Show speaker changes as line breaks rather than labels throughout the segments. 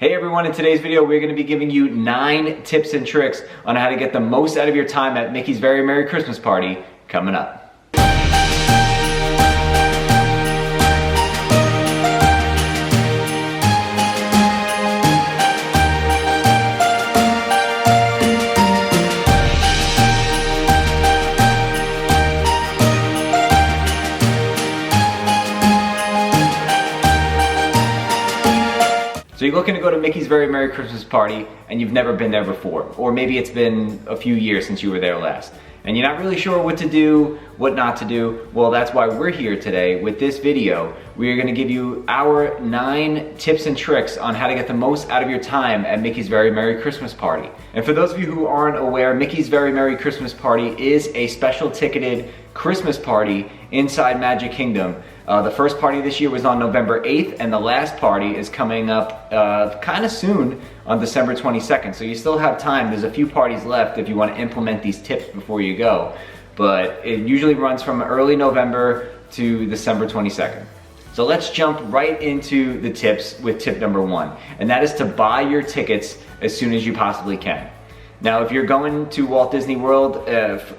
Hey everyone, in today's video we're going to be giving you 9 tips and tricks on how to get the most out of your time at Mickey's Very Merry Christmas Party coming up. So you're looking to go to Mickey's Very Merry Christmas Party and you've never been there before, or maybe it's been a few years since you were there last, and you're not really sure what to do, what not to do. Well, that's why we're here today with this video. We are going to give you our 9 tips and tricks on how to get the most out of your time at Mickey's Very Merry Christmas Party. And for those of you who aren't aware, Mickey's Very Merry Christmas Party is a special ticketed Christmas party inside Magic Kingdom. The first party this year was on November 8th, and the last party is coming up kind of soon on December 22nd. So you still have time. There's a few parties left if you want to implement these tips before you go. But it usually runs from early November to December 22nd. So let's jump right into the tips with tip number 1, and that is to buy your tickets as soon as you possibly can. Now, if you're going to Walt Disney World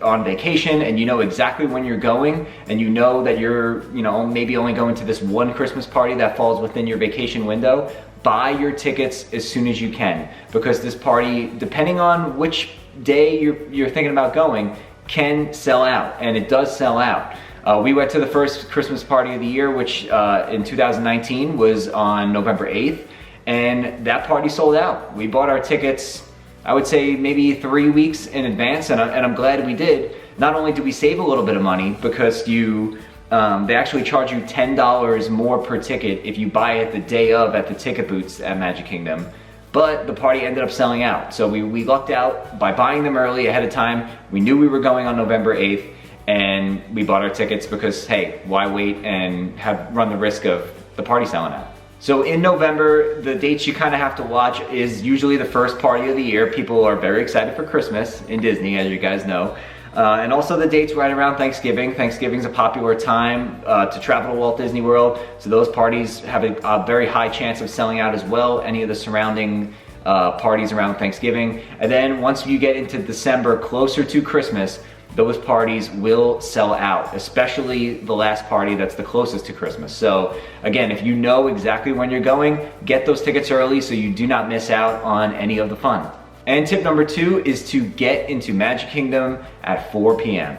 on vacation and you know exactly when you're going, and you know that you're maybe only going to this one Christmas party that falls within your vacation window, buy your tickets as soon as you can, because this party, depending on which day you're thinking about going, can sell out, and it does sell out. We went to the first Christmas party of the year, which in 2019 was on November 8th, and that party sold out. We bought our tickets, I would say maybe 3 weeks in advance, and I'm glad we did. Not only do we save a little bit of money because they actually charge you $10 more per ticket if you buy it the day of at the ticket booths at Magic Kingdom, but the party ended up selling out. So we lucked out by buying them early ahead of time. We knew we were going on November 8th, and we bought our tickets because, hey, why wait and run the risk of the party selling out? So in November, the dates you kind of have to watch is usually the first party of the year. People are very excited for Christmas in Disney, as you guys know. And also the dates right around Thanksgiving. Thanksgiving's a popular time to travel to Walt Disney World. So those parties have a very high chance of selling out as well. Any of the surrounding parties around Thanksgiving. And then once you get into December, closer to Christmas, those parties will sell out, especially the last party that's the closest to Christmas. So again, if you know exactly when you're going, get those tickets early so you do not miss out on any of the fun. And tip number 2 is to get into Magic Kingdom at 4 p.m.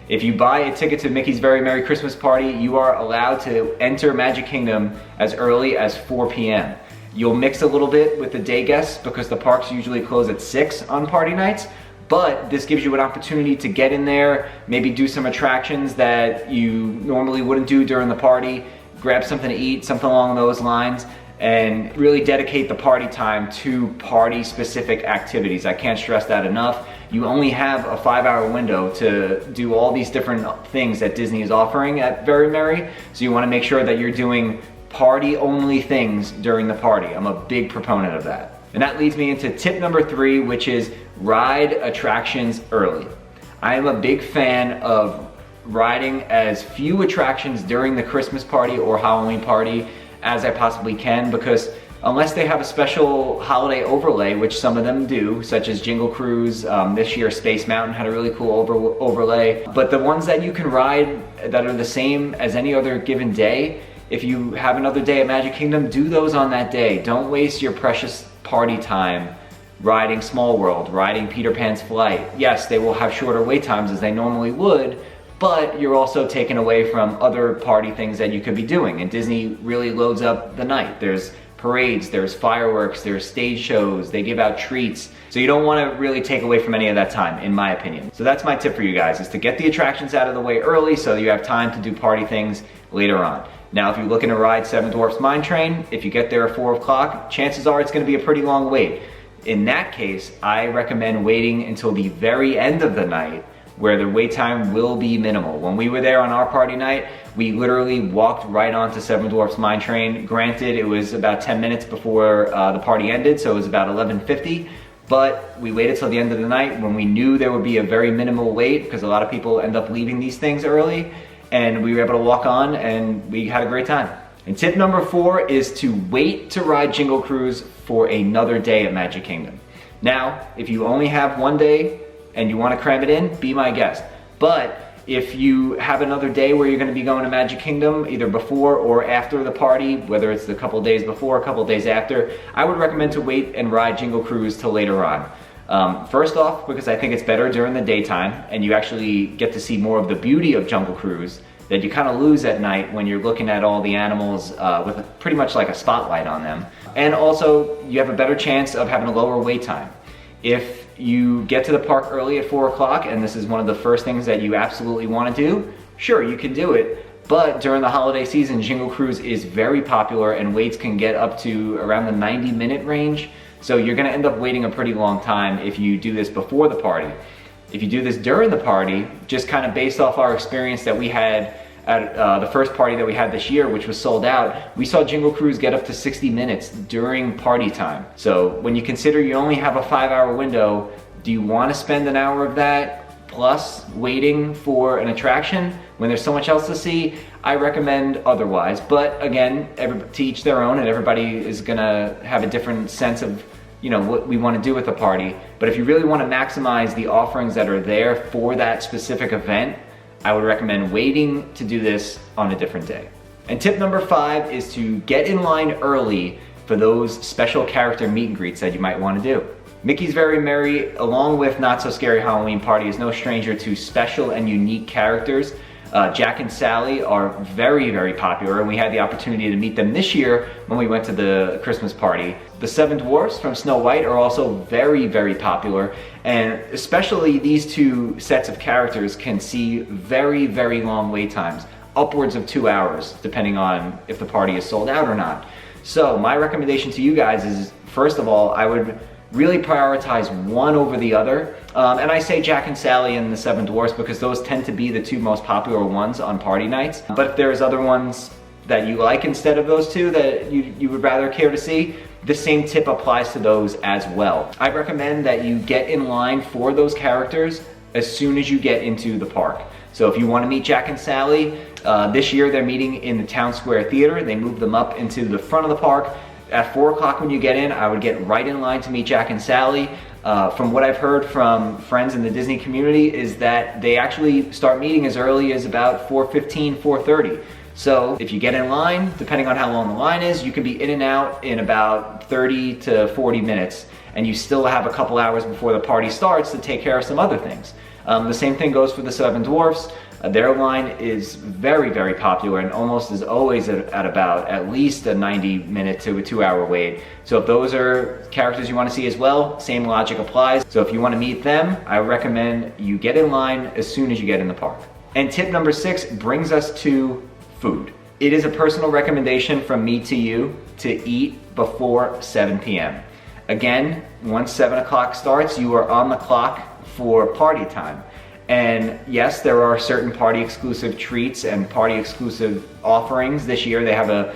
If you buy a ticket to Mickey's Very Merry Christmas Party, you are allowed to enter Magic Kingdom as early as 4 p.m. You'll mix a little bit with the day guests because the parks usually close at 6 on party nights. But this gives you an opportunity to get in there, maybe do some attractions that you normally wouldn't do during the party, grab something to eat, something along those lines, and really dedicate the party time to party-specific activities. I can't stress that enough. You only have a 5-hour window to do all these different things that Disney is offering at Very Merry, so you want to make sure that you're doing party-only things during the party. I'm a big proponent of that. And that leads me into tip number 3, which is ride attractions early. I am a big fan of riding as few attractions during the Christmas party or Halloween party as I possibly can, because unless they have a special holiday overlay, which some of them do, such as Jingle Cruise, this year Space Mountain had a really cool overlay, but the ones that you can ride that are the same as any other given day, if you have another day at Magic Kingdom, do those on that day. Don't waste your precious party time riding Small World, riding Peter Pan's Flight. Yes, they will have shorter wait times as they normally would, but you're also taken away from other party things that you could be doing. And Disney really loads up the night. There's parades, there's fireworks, there's stage shows, they give out treats. So you don't want to really take away from any of that time, in my opinion. So that's my tip for you guys, is to get the attractions out of the way early so you have time to do party things later on. Now, if you're looking to ride Seven Dwarfs Mine Train, if you get there at 4 o'clock, chances are it's going to be a pretty long wait. In that case, I recommend waiting until the very end of the night, where the wait time will be minimal. When we were there on our party night, we literally walked right onto Seven Dwarfs Mine Train. Granted, it was about 10 minutes before the party ended, so it was about 11:50. But we waited till the end of the night when we knew there would be a very minimal wait, because a lot of people end up leaving these things early, and we were able to walk on and we had a great time. And tip number 4 is to wait to ride Jingle Cruise for another day at Magic Kingdom. Now, if you only have one day and you want to cram it in, be my guest. But if you have another day where you're going to be going to Magic Kingdom, either before or after the party, whether it's a couple days before, a couple days after, I would recommend to wait and ride Jingle Cruise till later on. First off, because I think it's better during the daytime, and you actually get to see more of the beauty of Jungle Cruise that you kind of lose at night when you're looking at all the animals with pretty much like a spotlight on them. And also, you have a better chance of having a lower wait time. If you get to the park early at 4 o'clock, and this is one of the first things that you absolutely want to do, sure, you can do it. But during the holiday season, Jingle Cruise is very popular and waits can get up to around the 90-minute range. So you're gonna end up waiting a pretty long time if you do this before the party. If you do this during the party, just kind of based off our experience that we had at the first party that we had this year, which was sold out, we saw Jingle Cruise get up to 60 minutes during party time. So when you consider you only have a 5-hour window, do you want to spend an hour of that plus waiting for an attraction when there's so much else to see? I recommend otherwise, but again, to each their own, and everybody is gonna have a different sense of what we want to do with the party. But if you really want to maximize the offerings that are there for that specific event, I would recommend waiting to do this on a different day. And tip number 5 is to get in line early for those special character meet and greets that you might want to do. Mickey's Very Merry, along with Not So Scary Halloween Party, is no stranger to special and unique characters. Jack and Sally are very, very popular, and we had the opportunity to meet them this year when we went to the Christmas party. The 7 Dwarfs from Snow White are also very, very popular, and especially these 2 sets of characters can see very, very long wait times, upwards of 2 hours, depending on if the party is sold out or not. So my recommendation to you guys is, first of all, I would really prioritize one over the other. And I say Jack and Sally and the 7 Dwarfs because those tend to be the 2 most popular ones on party nights. But if there's other ones that you like instead of those 2 that you would rather care to see, the same tip applies to those as well. I recommend that you get in line for those characters as soon as you get into the park. So if you want to meet Jack and Sally, this year they're meeting in the Town Square Theater. They moved them up into the front of the park. At 4 o'clock when you get in, I would get right in line to meet Jack and Sally. From what I've heard from friends in the Disney community is that they actually start meeting as early as about 4:15, 4:30. So if you get in line, depending on how long the line is, you can be in and out in about 30 to 40 minutes, and you still have a couple hours before the party starts to take care of some other things. The same thing goes for the 7 Dwarfs. Their line is very, very popular and almost is always at about at least a 90-minute to a 2-hour wait. So if those are characters you want to see as well, same logic applies. So if you want to meet them, I recommend you get in line as soon as you get in the park. And tip number 6 brings us to food. It is a personal recommendation from me to you to eat before 7 p.m. Again, once 7 o'clock starts, you are on the clock for party time. And yes, there are certain party exclusive treats and party exclusive offerings. This year they have a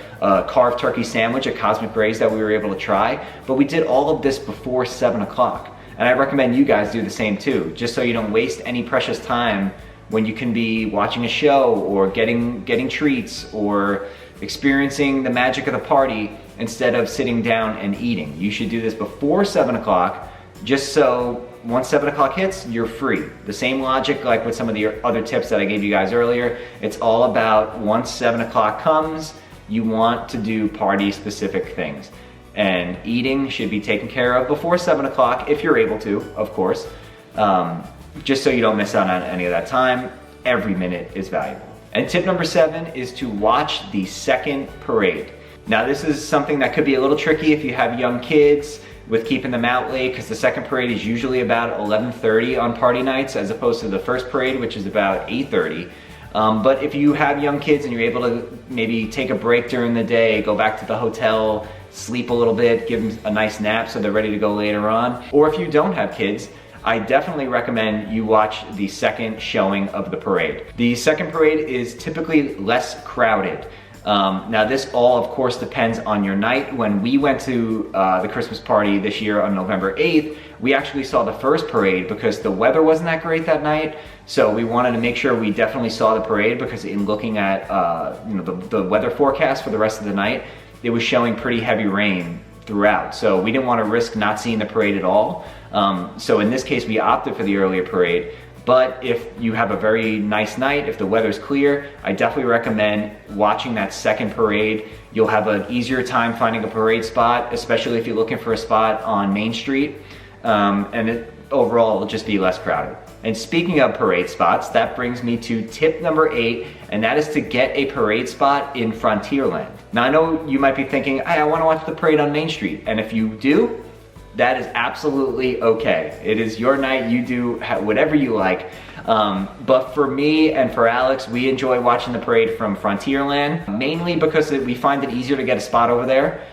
carved turkey sandwich at Cosmic Rays that we were able to try, but we did all of this before 7 o'clock. And I recommend you guys do the same too, just so you don't waste any precious time when you can be watching a show or getting treats or experiencing the magic of the party instead of sitting down and eating. You should do this before 7 o'clock, just so once 7 o'clock hits, you're free. The same logic like with some of the other tips that I gave you guys earlier. It's all about once 7 o'clock comes, you want to do party specific things. And eating should be taken care of before 7 o'clock if you're able to, of course. Just so you don't miss out on any of that time. Every minute is valuable. And tip number 7 is to watch the second parade. Now this is something that could be a little tricky if you have young kids with keeping them out late, because the second parade is usually about 11:30 on party nights as opposed to the first parade, which is about 8:30. But if you have young kids and you're able to maybe take a break during the day, go back to the hotel, sleep a little bit, give them a nice nap so they're ready to go later on. Or if you don't have kids, I definitely recommend you watch the second showing of the parade. The second parade is typically less crowded. Now this all of course depends on your night. When we went to the Christmas party this year on November 8th, we actually saw the first parade because the weather wasn't that great that night. So we wanted to make sure we definitely saw the parade, because in looking at the weather forecast for the rest of the night, it was showing pretty heavy rain throughout. So we didn't want to risk not seeing the parade at all. So in this case, we opted for the earlier parade. But if you have a very nice night, if the weather's clear, I definitely recommend watching that second parade. You'll have an easier time finding a parade spot, especially if you're looking for a spot on Main Street. And overall, it'll just be less crowded. And speaking of parade spots, that brings me to tip number 8, and that is to get a parade spot in Frontierland. Now I know you might be thinking, hey, I want to watch the parade on Main Street. And if you do, that is absolutely okay. It is your night, you do whatever you like. But for me and for Alex, we enjoy watching the parade from Frontierland, mainly because we find it easier to get a spot over there.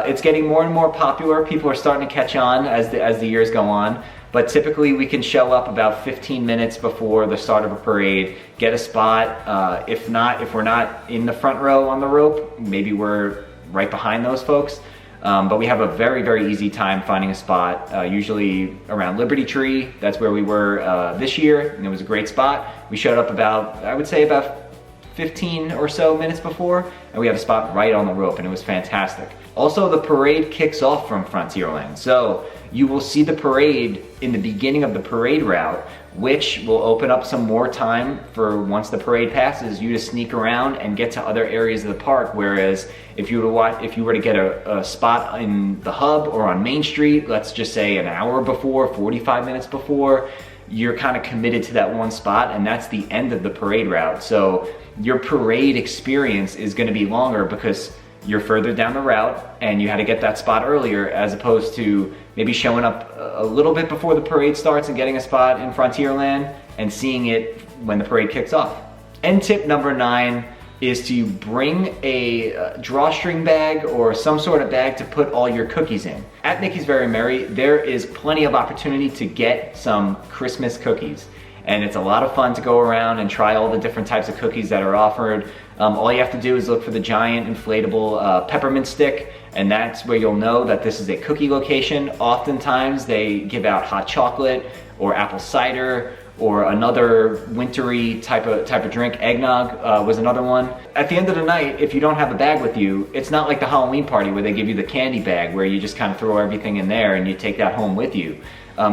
It's getting more and more popular. People are starting to catch on as the years go on. But typically we can show up about 15 minutes before the start of a parade, get a spot. If we're not in the front row on the rope, maybe we're right behind those folks. But we have a very, very easy time finding a spot, usually around Liberty Tree. That's where we were this year, and it was a great spot. We showed up about, I would say about 15 or so minutes before, and we have a spot right on the rope, and it was fantastic. Also, the parade kicks off from Frontierland, so you will see the parade in the beginning of the parade route, which will open up some more time for, once the parade passes, you to sneak around and get to other areas of the park. Whereas if you were to get a spot in the hub or on Main Street, let's just say an hour before, 45 minutes before, you're kind of committed to that one spot, and that's the end of the parade route. So your parade experience is going to be longer because you're further down the route and you had to get that spot earlier, as opposed to maybe showing up a little bit before the parade starts and getting a spot in Frontierland and seeing it when the parade kicks off. And tip number 9 is to bring a drawstring bag or some sort of bag to put all your cookies in. At Mickey's Very Merry, there is plenty of opportunity to get some Christmas cookies. And it's a lot of fun to go around and try all the different types of cookies that are offered. All you have to do is look for the giant inflatable peppermint stick, and that's where you'll know that this is a cookie location. Oftentimes they give out hot chocolate or apple cider or another wintry type of drink. Eggnog was another one. At the end of the night, if you don't have a bag with you, it's not like the Halloween party where they give you the candy bag where you just kind of throw everything in there and you take that home with you.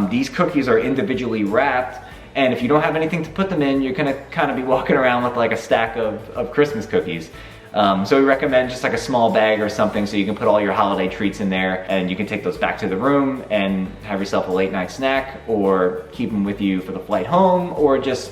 These cookies are individually wrapped, and if you don't have anything to put them in, you're gonna kind of be walking around with like a stack of Christmas cookies. So we recommend just like a small bag or something so you can put all your holiday treats in there, and you can take those back to the room and have yourself a late night snack, or keep them with you for the flight home, or just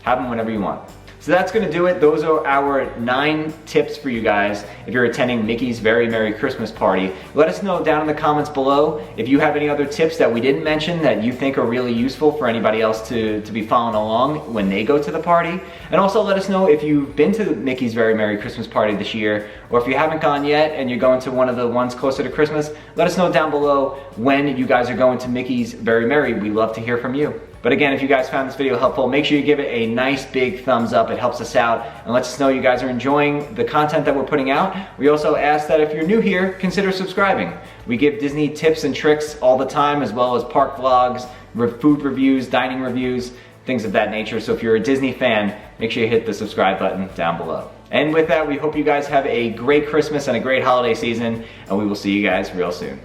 have them whenever you want. So that's gonna do it. Those are our 9 tips for you guys if you're attending Mickey's Very Merry Christmas Party. Let us know down in the comments below if you have any other tips that we didn't mention that you think are really useful for anybody else to be following along when they go to the party. And also let us know if you've been to Mickey's Very Merry Christmas Party this year, or if you haven't gone yet and you're going to one of the ones closer to Christmas, let us know down below when you guys are going to Mickey's Very Merry. We'd love to hear from you. But again, if you guys found this video helpful, make sure you give it a nice big thumbs up. It helps us out and lets us know you guys are enjoying the content that we're putting out. We also ask that if you're new here, consider subscribing. We give Disney tips and tricks all the time, as well as park vlogs, food reviews, dining reviews, things of that nature. So if you're a Disney fan, make sure you hit the subscribe button down below. And with that, we hope you guys have a great Christmas and a great holiday season, and we will see you guys real soon.